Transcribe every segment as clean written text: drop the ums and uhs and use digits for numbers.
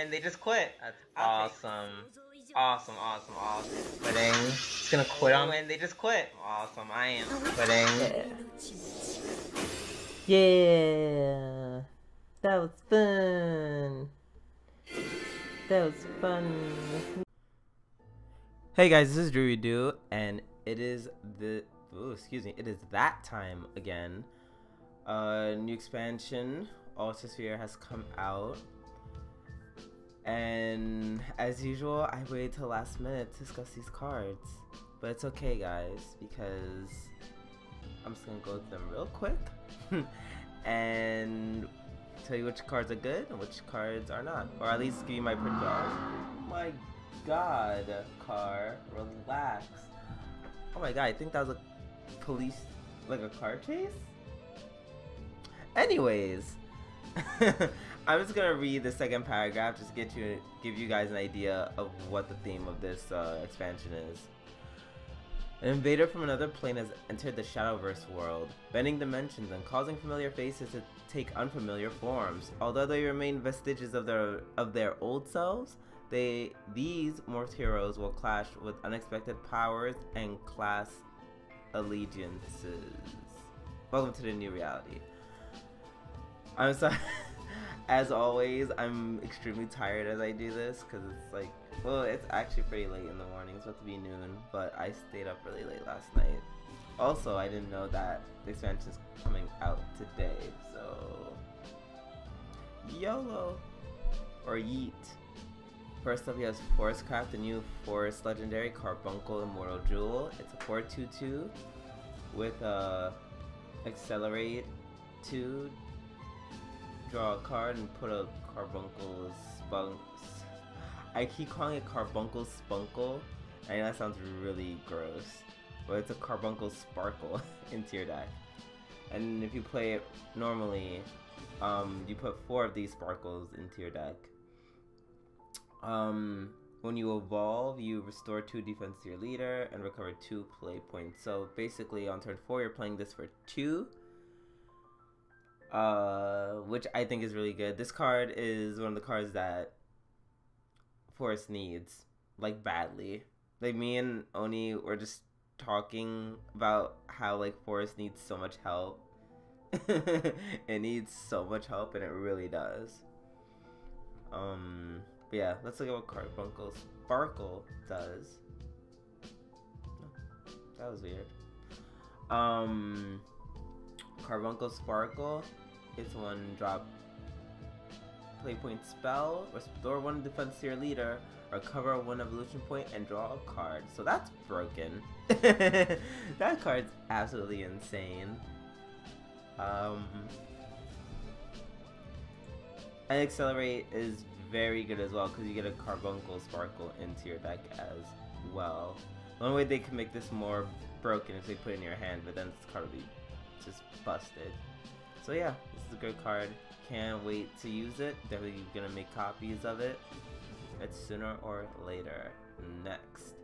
and they just quit. That's awesome. Awesome. Quitting. Just gonna quit on me, and they just quit. Awesome. I am quitting. Yeah. That was fun. That was fun. Hey guys, this is Drew, and it is it is that time again. New expansion, Altersphere, has come out, and as usual, I waited till last minute to discuss these cards, but it's okay, guys, because I'm just gonna go through them real quick and tell you which cards are good and which cards are not, or at least give you my prediction. Oh my god, car, relax. Oh my god, I think that was a police, like a car chase? Anyways, I'm just gonna read the second paragraph just to give you guys an idea of what the theme of this expansion is. An invader from another plane has entered the Shadowverse world, bending dimensions and causing familiar faces to take unfamiliar forms. Although they remain vestiges of their old selves, these morphed heroes will clash with unexpected powers and class allegiances. Welcome to the new reality. I'm sorry. As always, I'm extremely tired as I do this because it's like, well, it's actually pretty late in the morning. It's about to be noon, but I stayed up really late last night. Also, I didn't know that the expansion is coming out today, so YOLO or yeet. First up, we have Swordcraft, the new forest legendary Carbunkle Immortal Jewel. It's a 4/2/2 with accelerate 2. Draw a card and put a Carbunkle I keep calling it Carbunkle Spunkle. I know that sounds really gross, but it's a Carbunkle Sparkle into your deck. And if you play it normally, you put 4 of these sparkles into your deck. When you evolve, you restore 2 defense to your leader and recover 2 play points. So basically, on turn 4, you're playing this for 2. Which I think is really good. This card is one of the cards that Forest needs, like, badly. Like, me and Oni were just talking about how, like, Forest needs so much help. It needs so much help, and it really does. But yeah, let's look at what Carbunkle Sparkle does. That was weird. Carbunkle Sparkle, it's 1-drop play point spell, restore 1 defense to your leader, recover 1 evolution point, and draw a card. So that's broken. That card's absolutely insane. And accelerate is very good as well because you get a Carbunkle Sparkle into your deck as well. One way they can make this more broken is they put it in your hand, but then this card will be just busted. So yeah, this is a good card. Can't wait to use it. Definitely gonna make copies of it. It's sooner or later. Next,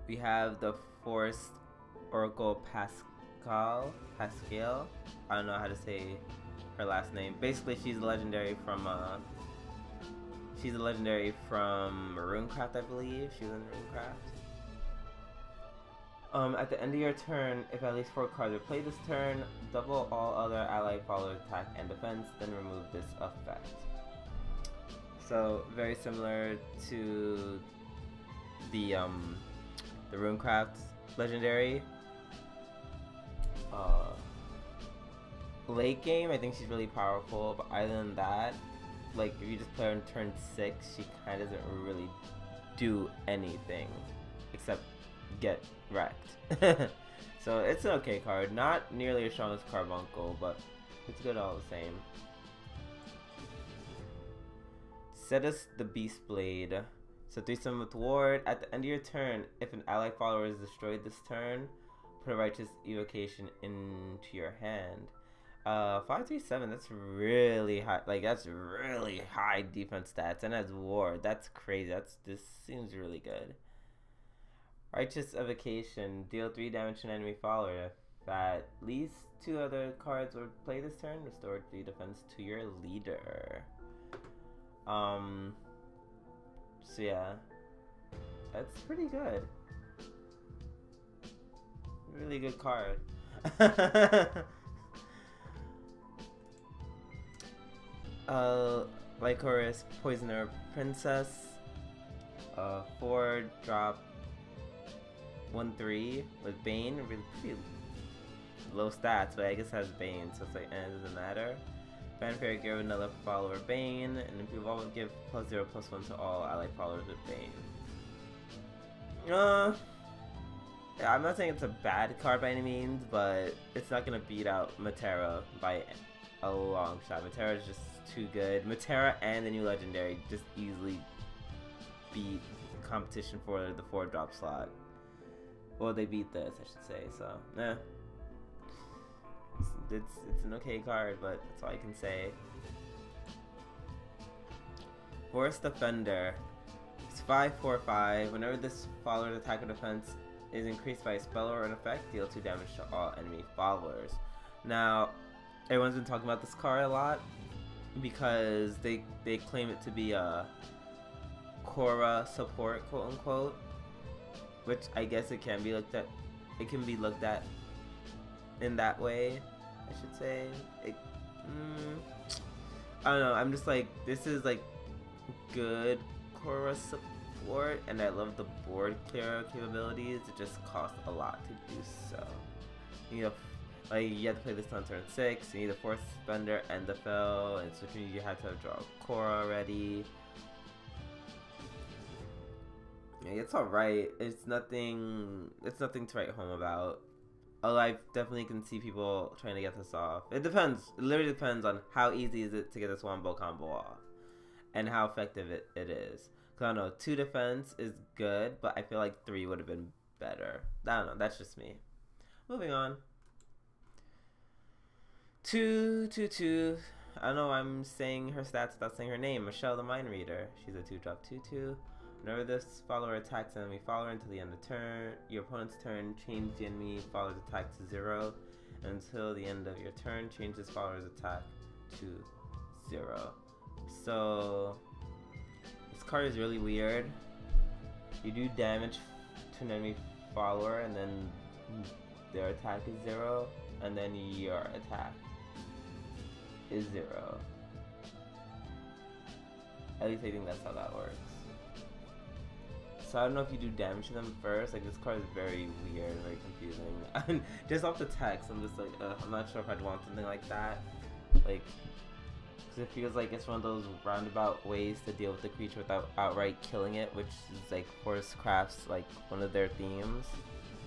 we have the Forest Oracle Pascal. I don't know how to say her last name. Basically, she's a legendary from Ruincraft, I believe. She was in Ruincraft. At the end of your turn, if at least 4 cards are played this turn, double all other allied followers attack and defense, then remove this effect. So very similar to the Ruincraft legendary. Late game, I think she's really powerful, but other than that, like, if you just play her on turn 6, she kind of doesn't really do anything except get wrecked. So it's an okay card, not nearly as strong as Carbunkle, but it's good all the same. Set us the Beast Blade. So 3/7 with Ward. At the end of your turn, if an ally follower is destroyed this turn, put a Righteous Evocation into your hand. 5/3/7, that's really high. Like, that's really high defense stats, and as Ward, that's crazy. This seems really good. Righteous Evocation, deal 3 damage to an enemy follower. that at least 2 other cards would play this turn. Restore 3 defense to your leader. So yeah, that's pretty good. Really good card. Lycoris, Poisoner Princess. 4 drop 1/3 with Bane. Really pretty low stats, but I guess it has Bane, so it's like, it doesn't matter. Fanfare, give another follower Bane, and if you evolve, give +0/+1 to all allied followers with Bane. Yeah, I'm not saying it's a bad card by any means, but it's not gonna beat out Matera by a long shot. Matera is just too good. Matera and the new legendary just easily beat competition for the 4-drop slot. Well, they beat this, I should say. So, it's an okay card, but that's all I can say. Force Defender. It's 5/4/5. Whenever this follower's attack or defense is increased by a spell or an effect, deal 2 damage to all enemy followers. Now, everyone's been talking about this card a lot because they claim it to be a Korra support, quote unquote, which I guess it can be looked at. It can be looked at in that way, I should say. I don't know. I'm just like, this is like good Korra support, and I love the board clear capabilities. It just costs a lot to do so. You know, like you have to play this on turn 6. You need a Force Thunder and the Fell, and so you have to draw Korra already. Yeah, it's alright. It's nothing to write home about. Although I definitely can see people trying to get this off. It depends. It literally depends on how easy is it to get this wombo combo off, and how effective it is. Cause I don't know, 2 defense is good, but I feel like 3 would have been better. I don't know. That's just me. Moving on. 2/2/2. I don't know why I'm saying her stats without saying her name. Michelle the Mind Reader. She's a 2-drop 2/2. Whenever this follower attacks an enemy follower until the end of turn, your opponent's turn, change the enemy follower's attack to 0. Until the end of your turn, change this follower's attack to 0. So this card is really weird. You do damage to an enemy follower, and then their attack is 0, and then your attack is 0. At least I think that's how that works. So I don't know if you do damage to them first. Like, this card is very weird, very confusing. Just off the text, I'm just like, I'm not sure if I'd want something like that. Like, because it feels like it's one of those roundabout ways to deal with the creature without outright killing it, which is like Swordcraft's like one of their themes.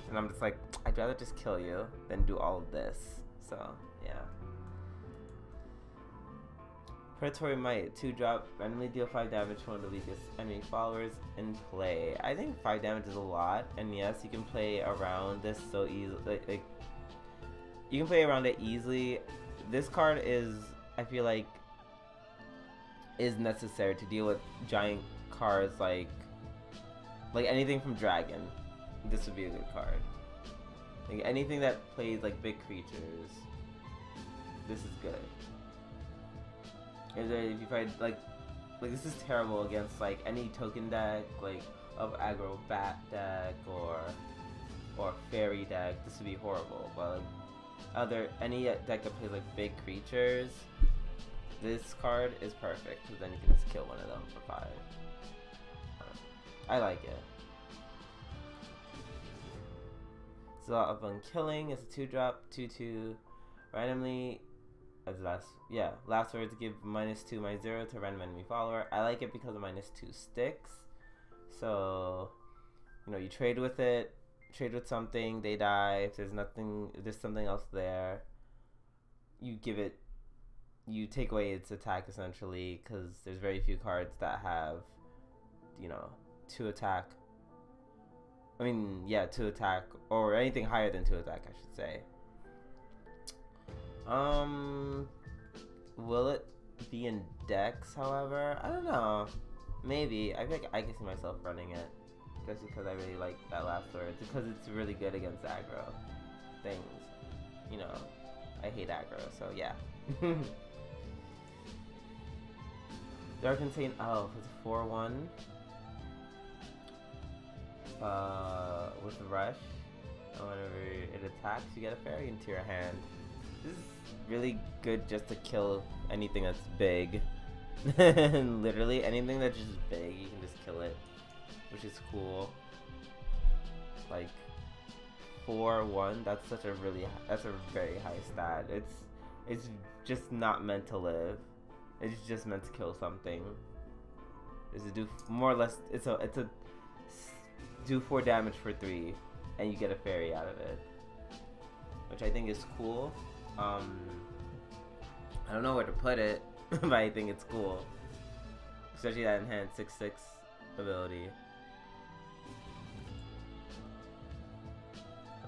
And I'm just like, I'd rather just kill you than do all of this. So yeah. Predatory Mite, 2-drop, randomly deal 5 damage to one of the weakest enemy followers in play. I think 5 damage is a lot, and yes, you can play around this so easily. Like you can play around it easily. This card is, I feel like, is necessary to deal with giant cards like anything from Dragon. This would be a good card. Like anything that plays like big creatures, this is good. If you find like this is terrible against like any token deck, like of aggro bat deck or fairy deck. This would be horrible. But like any deck that plays like big creatures, this card is perfect because then you can just kill one of them for 5. I like it. It's a lot of fun killing. It's a 2-drop 2/2 randomly. As last words, give -2 -0 to random enemy follower. I like it because of -2 sticks. So, you know, you trade with it, trade with something, they die. If there's something else there, you take away its attack essentially, because there's very few cards that have, you know, 2 attack. I mean, yeah, 2 attack, or anything higher than 2 attack, I should say. Will it be in decks, however? I don't know. Maybe. I think I can see myself running it. Just because I really like that last word. Because it's really good against aggro things. you know, I hate aggro, so yeah. Dark Insane Elf is a 4-1. With Rush. And whenever it attacks, you get a fairy into your hand. This is really good just to kill anything that's big. Literally, anything that's just big, you can just kill it. Which is cool. Like, 4-1, that's such a really, that's a very high stat. It's just not meant to live. It's just meant to kill something. It's to do more or less. It's a do 4 damage for 3, and you get a fairy out of it, which I think is cool. I don't know where to put it, but I think it's cool, especially that enhanced 6/6 ability.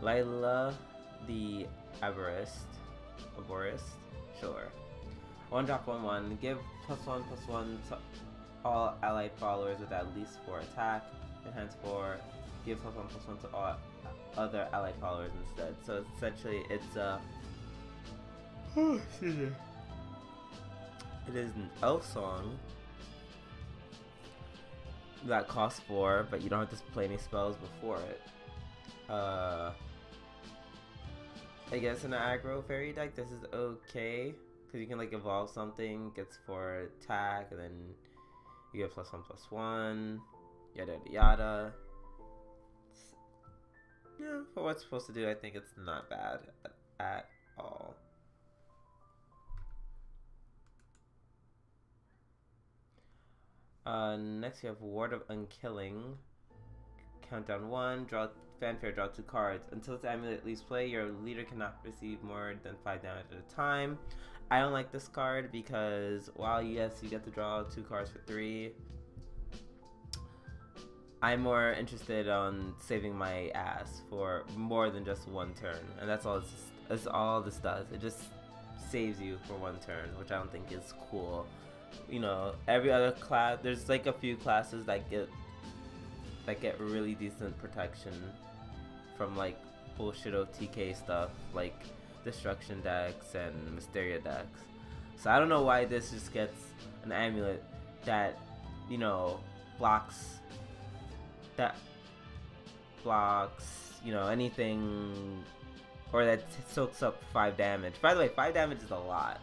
Lila the Everest of Boreas, sure. 1-drop 1/1. Give +1/+1 to all allied followers with at least 4 attack. Enhance 4. Give +1/+1 to all other allied followers instead. So essentially, it's a. It is an elf song that costs 4, but you don't have to play any spells before it. I guess in an aggro fairy deck, this is okay. Because you can like evolve something, gets 4 attack, and then you get +1/+1, yada yada yada. Yeah, for what it's supposed to do, I think it's not bad at all. Next we have Ward of Unkilling. Countdown 1, draw fanfare, draw 2 cards. Until this amulet leaves play, your leader cannot receive more than 5 damage at a time. I don't like this card because while yes, you get to draw 2 cards for 3, I'm more interested on saving my ass for more than just 1 turn, and that's all this does. It just saves you for 1 turn, which I don't think is cool. You know, every other class, there's like a few classes that get really decent protection from like bullshit OTK stuff, like destruction decks and Mysterio decks. So I don't know why this just gets an amulet that, you know, blocks, you know, anything, or that soaks up 5 damage. By the way, 5 damage is a lot.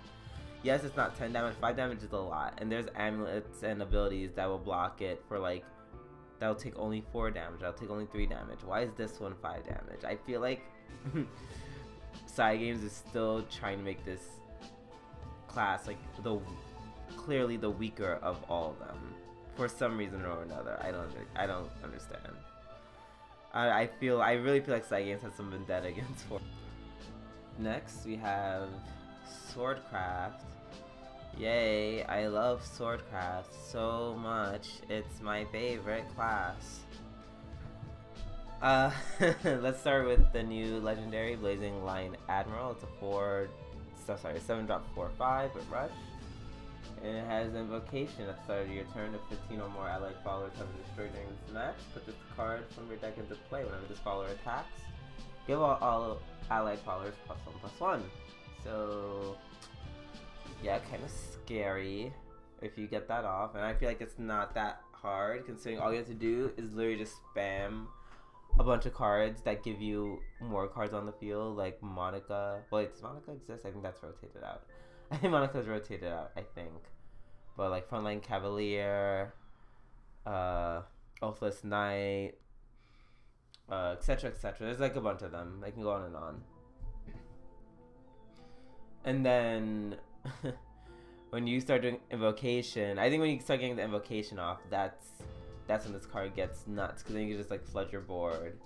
Yes, it's not 10 damage, 5 damage is a lot. And there's amulets and abilities that will block it for like, that'll take only 4 damage, that'll take only 3 damage. Why is this one 5 damage? I feel like Side Games is still trying to make this class like clearly the weaker of all of them for some reason or another. I don't understand. I really feel like Side Games has some vendetta against 4. Next we have Swordcraft. Yay, I love Swordcraft so much. It's my favorite class. Let's start with the new legendary Blazing Lion Admiral. It's a 7-drop 4/5 with Rush. And it has Invocation at the start of your turn. If 15 or more allied followers have been destroyed during this match, put this card from your deck into play. Whenever this follower attacks, give all allied followers +1/+1. So yeah, kind of scary if you get that off. And I feel like it's not that hard, considering all you have to do is literally just spam a bunch of cards that give you more cards on the field, like Monica. Wait, does Monica exist? I think that's rotated out. I think Monica's rotated out, I think. But like Frontline Cavalier, Oathless Knight, etc, etc. There's like a bunch of them. I can go on and on. And then when you start doing Invocation, I think when you start getting the Invocation off, that's when this card gets nuts, because then you can just like flood your board.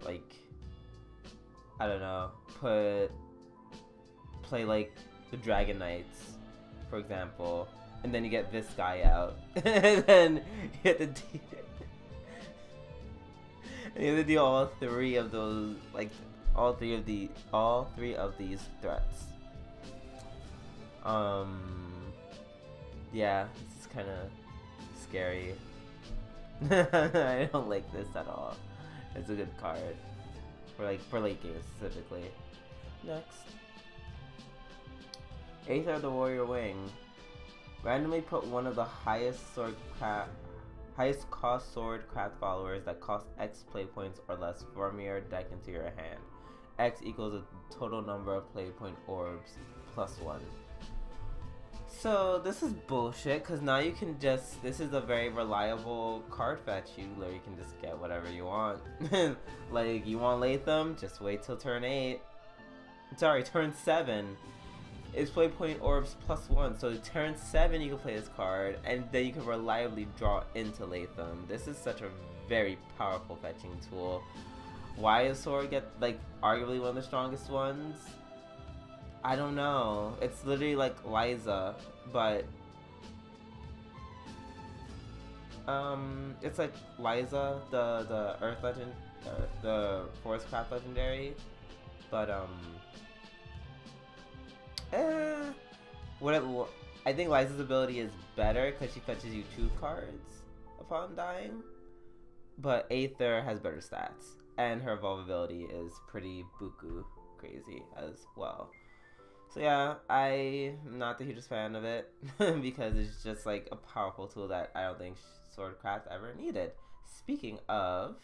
Like, I don't know, play like the Dragon Knights, for example, and then you get this guy out, and then you have to deal all 3 of those, like all three of these threats. Yeah, this is kind of scary. I don't like this at all. It's a good card for late games specifically. Next. Aether of the Warrior Wing. Randomly put one of the highest cost Swordcraft followers that cost X play points or less from your deck into your hand. X equals the total number of play point orbs plus 1. So this is bullshit, because now you can just, this is a very reliable card fetch. You literally can just get whatever you want. Like, you want Latham? Just wait till turn 8. Sorry, turn 7. It's play point orbs plus 1. So turn 7 you can play this card, and then you can reliably draw into Latham. This is such a very powerful fetching tool. Why is Sword get, like, arguably one of the strongest ones? I don't know. It's literally like Liza, but it's like Liza, the Earth Legend, the Forestcraft legendary, but I think Liza's ability is better because she fetches you 2 cards upon dying, but Aether has better stats, and her evolve ability is pretty buku crazy as well. So yeah, I'm not the hugest fan of it because it's just like a powerful tool that I don't think Swordcraft ever needed. Speaking of,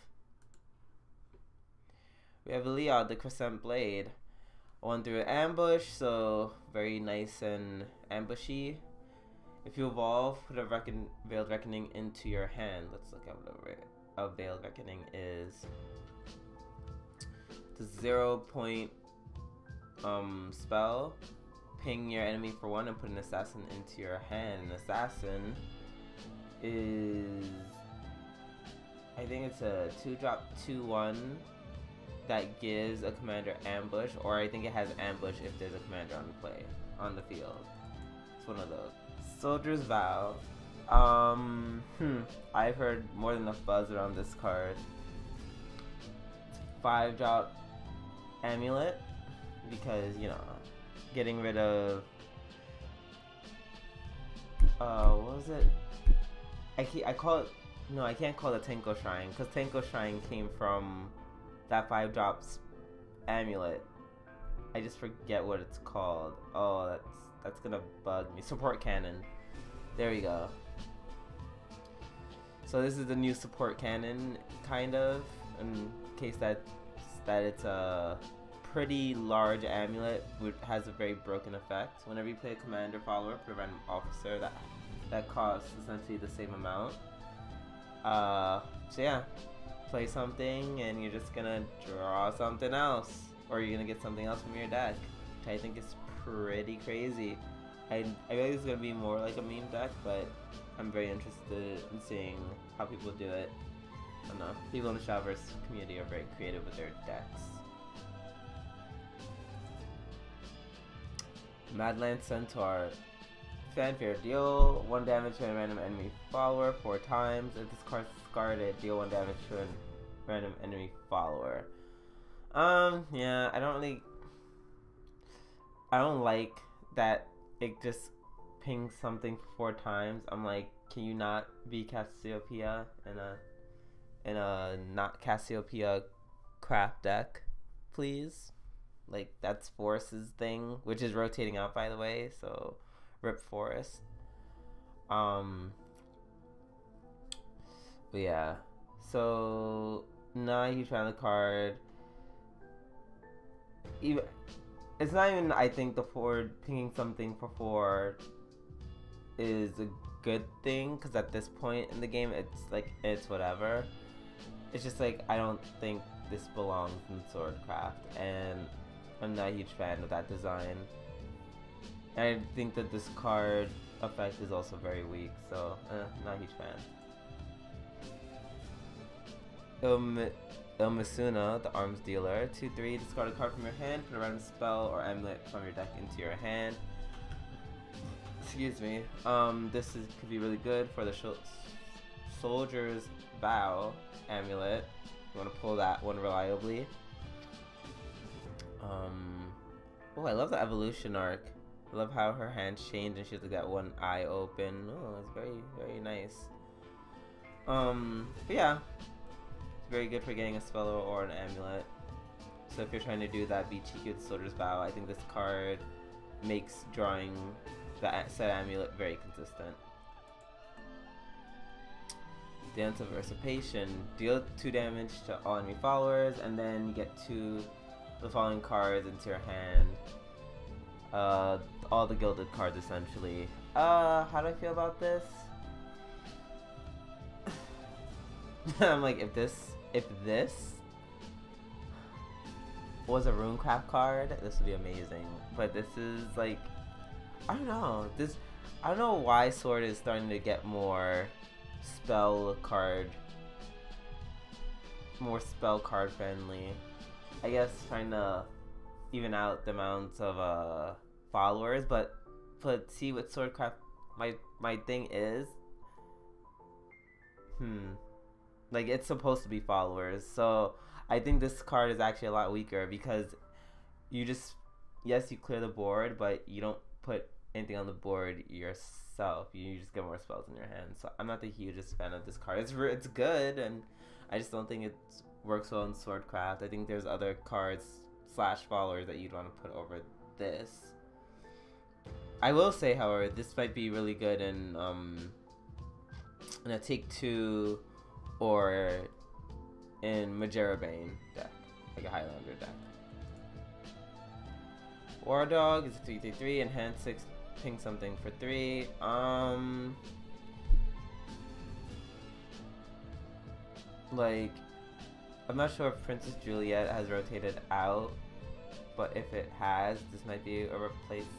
we have Leod, the Crescent Blade. 1 through an ambush, so very nice and ambushy. If you evolve, put a Veiled Reckoning into your hand. Let's look at what a Veiled Reckoning is. It's a 0-point spell. Ping your enemy for 1 and put an assassin into your hand. An assassin is, I think it's a 2-drop 2/1 that gives a commander ambush, or I think it has ambush if there's a commander on the field. It's one of those. Soldier's Vow. I've heard more than enough buzz around this card. 5-drop Amulet, because, you know, getting rid of what was it? I call it, no, I can't call it Tenko Shrine, because Tenko Shrine came from that 5-drop amulet. I just forget what it's called. Oh, that's gonna bug me. Support Cannon. There we go. So this is the new Support Cannon, kind of, in case that it's a pretty large amulet, which has a very broken effect. Whenever you play a commander follower, put a random officer that costs essentially the same amount. So yeah, play something and you're just gonna draw something else, or you're gonna get something else from your deck, which I think is pretty crazy. I feel like it's gonna be more like a meme deck, but I'm very interested in seeing how people do it. I don't know, people in the Shadowverse community are very creative with their decks. Madeline Centaur. Fanfare. Deal 1 damage to a random enemy follower 4 times. If this card's discarded, deal 1 damage to a random enemy follower. Yeah, I don't like that it just pings something 4 times. I'm like, can you not be Cassiopeia in a not Cassiopeia craft deck, please? Like, that's Forest's thing, which is rotating out, by the way, so rip Forest. But yeah, so not a huge fan of the card. It's not even, I think, the forward pinging something for 4 is a good thing, because at this point in the game, it's like, it's whatever. It's just like, I don't think this belongs in Swordcraft, and I'm not a huge fan of that design. I think that this card effect is also very weak, so not a huge fan. Delmas Una, the arms dealer. 2/3, discard a card from your hand, put a random spell or amulet from your deck into your hand. Excuse me. This could be really good for the Soldier's Vow amulet. You want to pull that one reliably. Oh, I love the evolution arc. I love how her hands change and she has like that one eye open. Oh, it's very, very nice. But yeah, it's very good for getting a spell or an amulet. So if you're trying to do that, be cheeky with Soldier's Vow. I think this card makes drawing the said amulet very consistent. Dance of Usurpation. Deal 2 damage to all enemy followers, and then you get 2 of the following cards into your hand. All the gilded cards essentially. How do I feel about this? I'm like, if this was a Ruincraft card, this would be amazing. But this is like, I don't know. I don't know why Sword is starting to get more spell card friendly. I guess trying to even out the amounts of followers, but see with Swordcraft, my thing is, like it's supposed to be followers, so I think this card is actually a lot weaker because you just, yes, you clear the board, but you don't put anything on the board yourself. You just get more spells in your hand. So I'm not the hugest fan of this card. It's good, and I just don't think it works well in Swordcraft. I think there's other cards / followers that you'd want to put over this. I will say, however, this might be really good in a Take 2 or in Majera Bane deck, like a Highlander deck. War Dog is a 3/3/3, enhance 6, ping something for 3. Like, I'm not sure if Princess Juliet has rotated out, but if it has, this might be a replacement.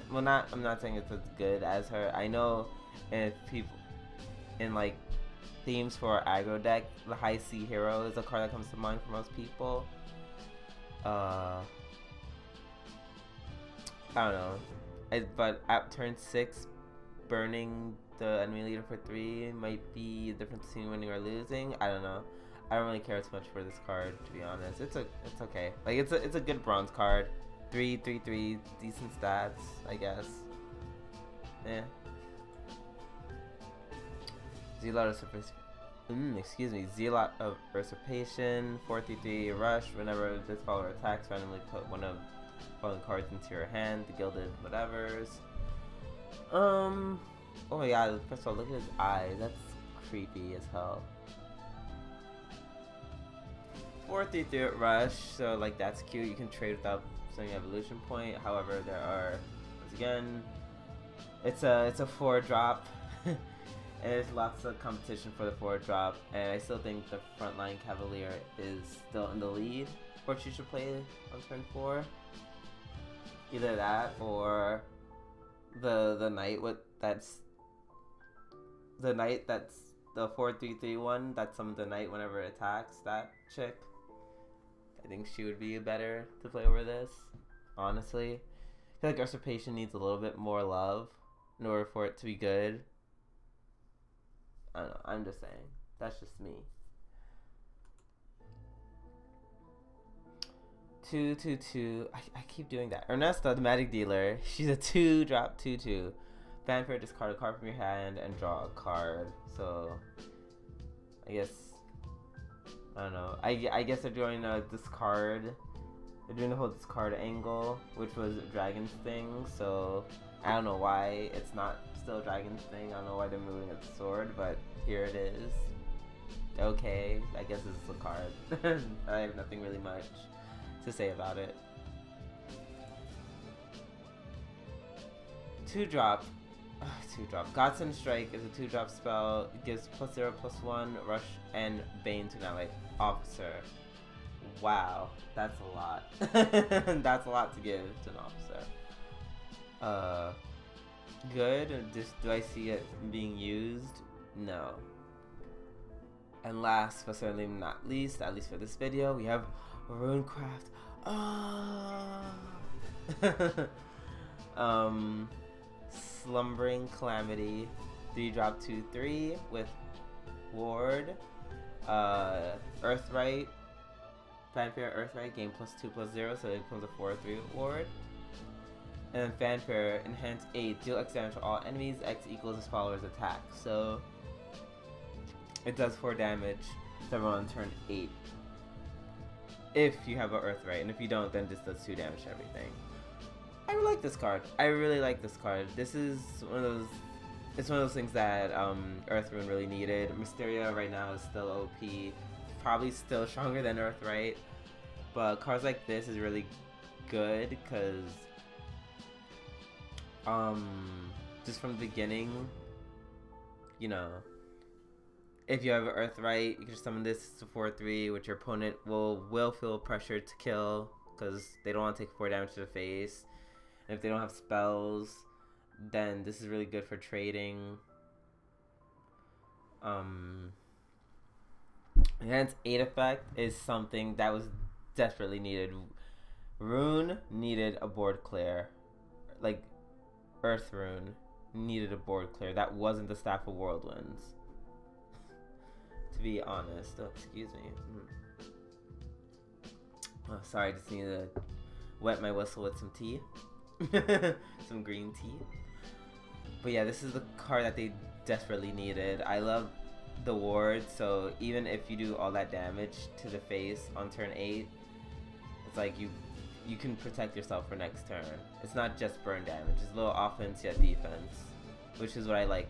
Well, I'm not saying it's as good as her. I know if people in like themes for aggro deck, the High Sea Hero is a card that comes to mind for most people. I don't know. But at turn 6, burning the enemy leader for 3 might be the difference between winning or losing. I don't know. I don't really care too much for this card, to be honest. It's okay. Like it's a good bronze card. 3/3/3, decent stats, I guess. Yeah. Zealot of Usurpation, 4/3/3 rush. Whenever this follower attacks, randomly put one of the following cards into your hand, the gilded whatevers. Oh my god, first of all, look at his eyes. That's creepy as hell. 4/3/3 rush, so like that's cute. You can trade without spending evolution point. However, there are, once again, it's a 4-drop. And there's lots of competition for the 4-drop, and I still think the Frontline Cavalier is still in the lead. What you should play on turn 4. Either that or the knight that's the 4/3/3 one that summons the knight whenever it attacks. That chick, I think she would be better to play over this. Honestly, I feel like Usurpation needs a little bit more love in order for it to be good. I don't know, I'm just saying. That's just me. 2/2/2. I keep doing that. Ernesto, the Magic Dealer. She's a 2-drop 2/2. Fanfare, discard a card from your hand and draw a card. So, I guess, I don't know. I guess they're doing a discard. They're doing the whole discard angle, which was Dragon's thing. So, I don't know why it's not still Dragon's thing. I don't know why they're moving it to Sword, but here it is. Okay, I guess this is a card. I have nothing really much to say about it. 2-drop. 2-drop. Godson Strike is a 2-drop spell. It gives +0/+1 rush and Bane to an allied officer. Wow, that's a lot. That's a lot to give to an officer. Good. Just do I see it being used? No. And last but certainly not least, at least for this video, we have Ruincraft. Slumbering Calamity, 3-drop 2/3 with Ward, Earthright, Fanfare Earthright, gain +2/+0, so it becomes a 4/3 Ward. And then Fanfare, enhance 8, deal X damage to all enemies, X equals his follower's attack. So it does 4 damage to everyone on turn 8. if you have an Earthright, and if you don't, then just does 2 damage to everything. I really like this card. I really like this card. This is one of those. It's one of those things that Earthrune really needed. Mysterio right now is still OP, probably still stronger than Earthright, but cards like this is really good because just from the beginning, you know, if you have an Earthright, you can just summon this to 4/3, which your opponent will feel pressured to kill because they don't want to take 4 damage to the face. And if they don't have spells, then this is really good for trading. Enhanced 8 effect is something that was desperately needed. Rune needed a board clear. Like, Earthrune needed a board clear. That wasn't the Staff of Whirlwinds. To be honest. Oh, excuse me. Oh, sorry, I just need to wet my whistle with some tea. Some green tea. But yeah, this is the card that they desperately needed. I love the ward, so even if you do all that damage to the face on turn 8, it's like you can protect yourself for next turn. It's not just burn damage, it's a little offense yet defense, which is what I like.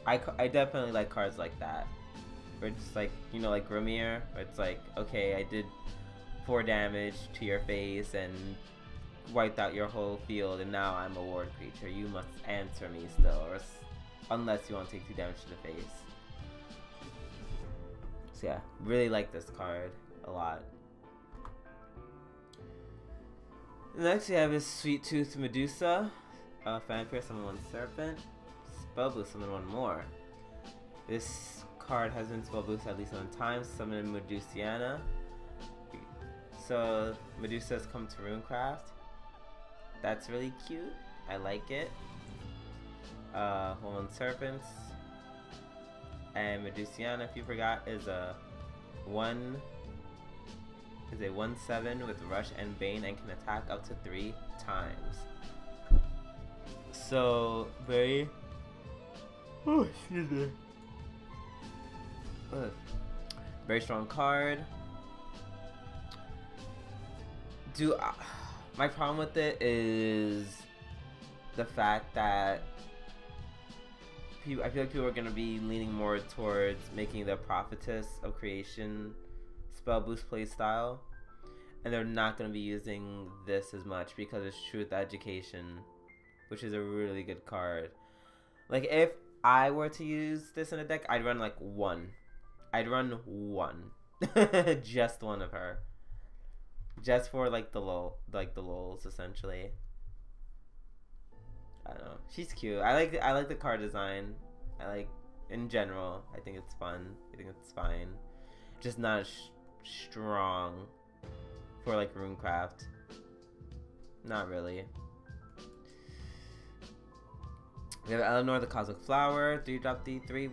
I definitely like cards like that, where it's like, you know, like Ramir, where it's like, okay, I did 4 damage to your face and wiped out your whole field, and now I'm a ward creature. You must answer me still, or unless you want to take 2 damage to the face. So yeah, really like this card a lot. Next we have is Sweet Tooth Medusa. Fanfare, summon 1 Serpent. Spell boost, summon 1 more. This card has been spell boosted at least 1 time. Summon Medusiana. So Medusa has come to Ruincraft. That's really cute. I like it. 1 Serpents. And Medusiana, if you forgot, is a 1/7 with Rush and Bane and can attack up to 3 times. So very excuse me. Very strong card. My problem with it is the fact that I feel like people are going to be leaning more towards making the Prophetess of Creation spell boost playstyle, and they're not going to be using this as much because it's Truth Education, which is a really good card. Like, if I were to use this in a deck, I'd run like 1. I'd run 1. Just 1 of her. Just for like the lulz essentially. I don't know. She's cute. I like the card design. I like, in general, I think it's fun. I think it's fine. Just not as strong for like Ruincraft. Not really. We have Eleanor the Cosmic Flower, 3-drop D3.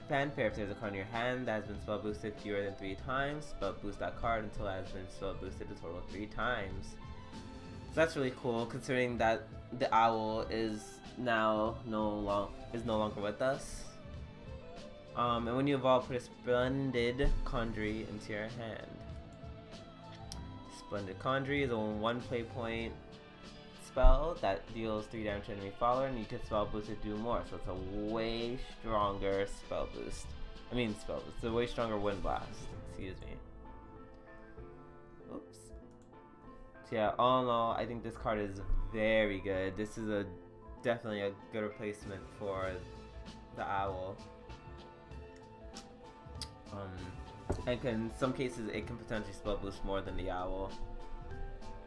Fanfare, if there's a card in your hand that has been spell boosted fewer than 3 times, spell boost that card until it has been spell boosted a total of 3 times. So that's really cool, considering that the owl is now no longer with us. And when you evolve, put a Splendid Condrey into your hand. Splendid Condrey is a 1 play point spell that deals 3 damage to enemy follower, and you can spell boost it to do more. So it's a way stronger spell boost. It's a way stronger Wind Blast. Excuse me. Oops. So yeah, all in all, I think this card is very good. This is definitely a good replacement for the owl. And in some cases, it can potentially spell boost more than the owl.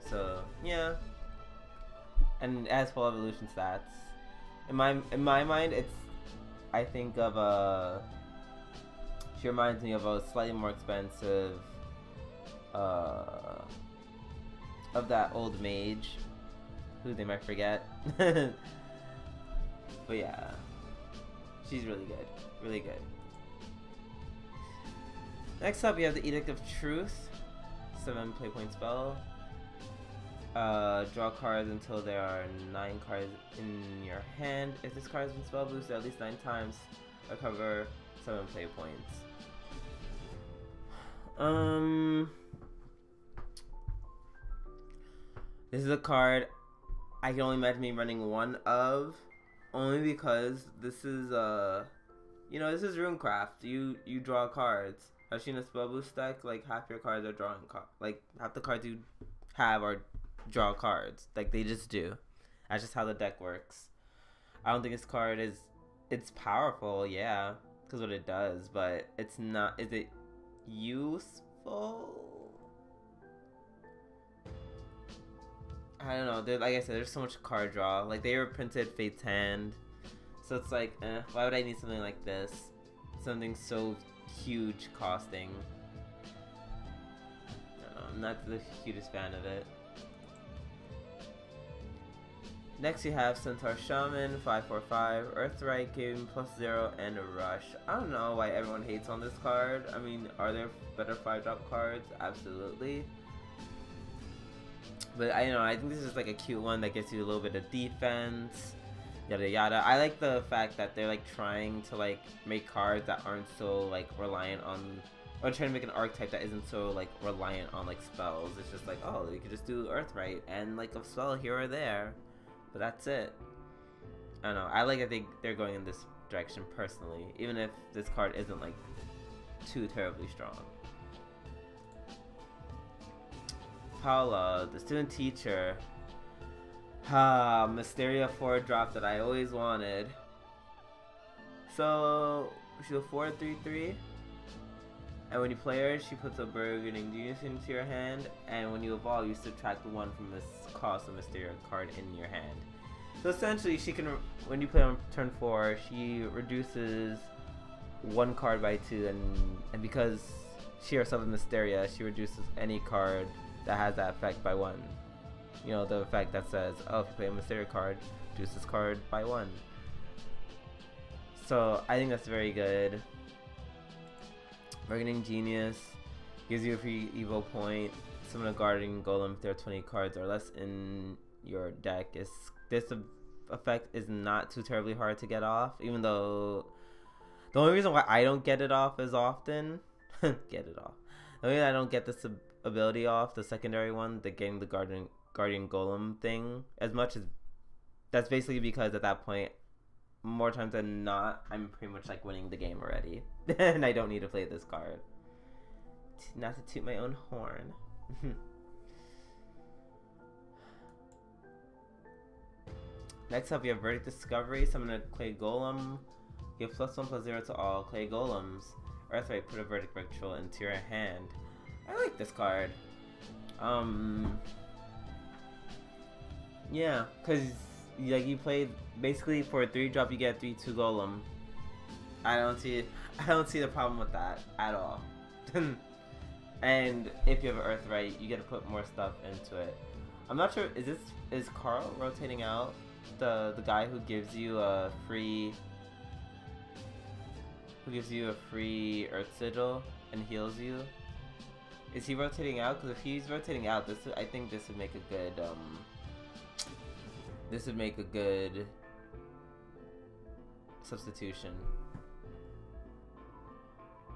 So yeah. And it has full evolution stats. In my mind, I think of she reminds me of a slightly more expensive of that old mage whose name I forget. But yeah, she's really good, really good. Next up, we have the Edict of Truce, 7 play point spell. Draw cards until there are 9 cards in your hand. If this card has been spell boosted at least 9 times, recover 7 play points. This is a card I can only imagine me running one of, only because this is you know, this is Ruincraft. You draw cards. I've seen a spell boost deck, like half your cards are drawing like half the cards you have are draw cards. Like they just do. That's just how the deck works. I don't think this card is, it's powerful, yeah, because what it does, but it's not, is it useful? I don't know. Like I said, there's so much card draw. Like they reprinted Fate's Hand, so it's like, why would I need something like this? Something so huge costing. I don't know, I'm not the hugest fan of it. Next you have Centaur Shaman, 5/4/5, Earthright, giving +0, and a Rush. I don't know why everyone hates on this card. I mean, are there better 5-drop cards? Absolutely. But I know, I think this is like a cute one that gets you a little bit of defense, yada yada. I like the fact that they're like trying to like make cards that aren't so like reliant on, or trying to make an archetype that isn't so like reliant on like spells. It's just like, oh, you could just do Earthright and like a spell here or there. But that's it. I don't know. I like that they're going in this direction personally, even if this card isn't like too terribly strong. Paula, the student teacher. Mysterio 4-drop that I always wanted. So she's a 4/3/3, and when you play her, she puts a Burgeoning Genius into your hand, and when you evolve, you subtract 1 from the cost of Mysterio card in your hand. So essentially, she can, when you play on turn 4, she reduces 1 card by 2, and because she herself is Mysteria, she reduces any card that has that effect by 1. You know, the effect that says, oh, if you play a Mysterio card, reduce this card by 1. So I think that's very good. Bargaining Genius gives you a free Evo point. Summon a Guardian Golem if there are 20 cards or less in your deck. This effect is not too terribly hard to get off, even though the only reason why I don't get it off as often, the only reason I don't get this ability off, the secondary one, the getting the Guardian Golem thing, as much as, that's basically because at that point, more times than not, I'm pretty much like winning the game already, and I don't need to play this card. Not to toot my own horn. Next up, we have Verdict Discovery. Summon a Clay Golem. Give +1/+0 to all Clay Golems. Earthright, put a Verdict Ritual into your hand. I like this card. Yeah, cause like you play basically for a 3-drop, you get 3/2 Golem. I don't see the problem with that at all. And if you have an Earthright, you get to put more stuff into it. I'm not sure. Is Carl rotating out? The guy who gives you a free Earth Sigil and heals you. Is he rotating out? Because if he's rotating out, I think this would make a good substitution.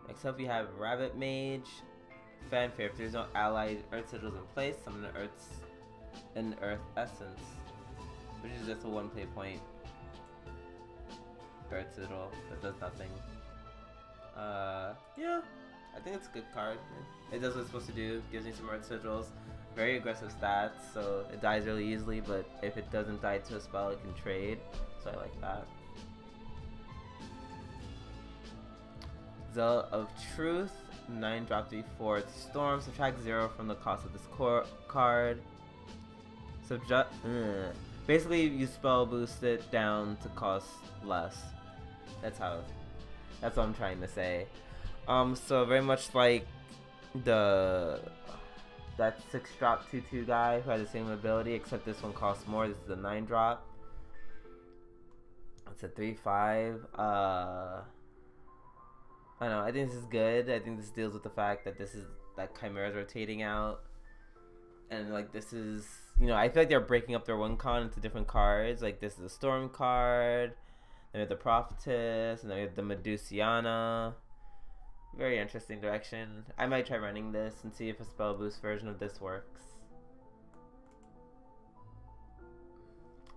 Next up, we have Rabbit Mage. Fanfare. If there's no allied Earth Sigils in place, summon an Earth Essence, which is just a 1 play point Earth Sigil that does nothing. Yeah, I think it's a good card. It does what it's supposed to do. Gives me some Earth Sigils. Very aggressive stats, so it dies really easily, but if it doesn't die to a spell, it can trade. So I like that. Zealot of Truth. 9-drop 3/4 Storm. Subtract 0 from the cost of this card. Basically, you spell boost it down to cost less. That's what I'm trying to say. So very much like that 6-drop 2/2 guy who has the same ability, except this one costs more. This is a 9-drop. It's a 3/5. I don't know. I think this is good. I think this deals with the fact that that Chimera's rotating out, and like this is, you know, I feel like they're breaking up their win con into different cards. Like this is a Storm card, then we have the Prophetess, and then we have the Medusa. Very interesting direction. I might try running this and see if a spell boost version of this works.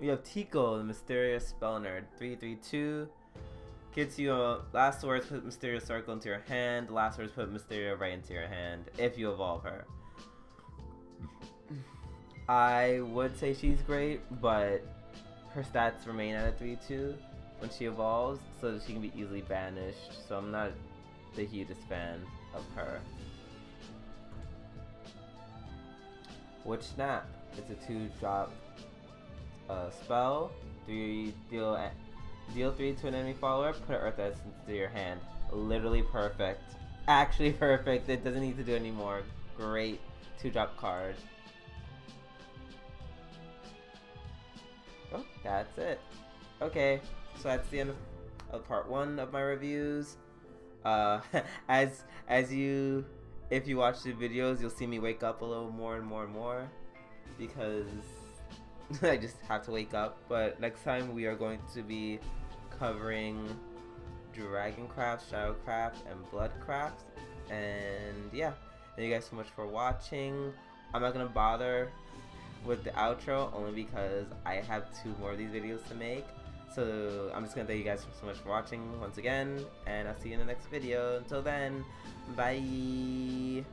We have Tikal, the mysterious spell nerd. 3/3/2. Gets you a last words, put Mysterio circle into your hand. Last words, put Mysterio right into your hand if you evolve her. I would say she's great, but her stats remain at a 3/2 when she evolves, so that she can be easily banished. So I'm not the hugest fan of her. Witch Snap. It's a 2-drop spell. Deal 3 to an enemy follower, put Earth Essence into your hand. Literally perfect. Actually perfect. It doesn't need to do any more. Great 2-drop card. Oh, that's it. Okay, so that's the end of part 1 of my reviews. If you watch the videos, you'll see me wake up a little more and more and more, because I just have to wake up. But next time we are going to be covering Dragoncraft, Shadowcraft, and Bloodcraft. And yeah, thank you guys so much for watching. I'm not gonna bother with the outro only because I have 2 more of these videos to make. So I'm just gonna thank you guys so much for watching once again, and I'll see you in the next video. Until then, bye.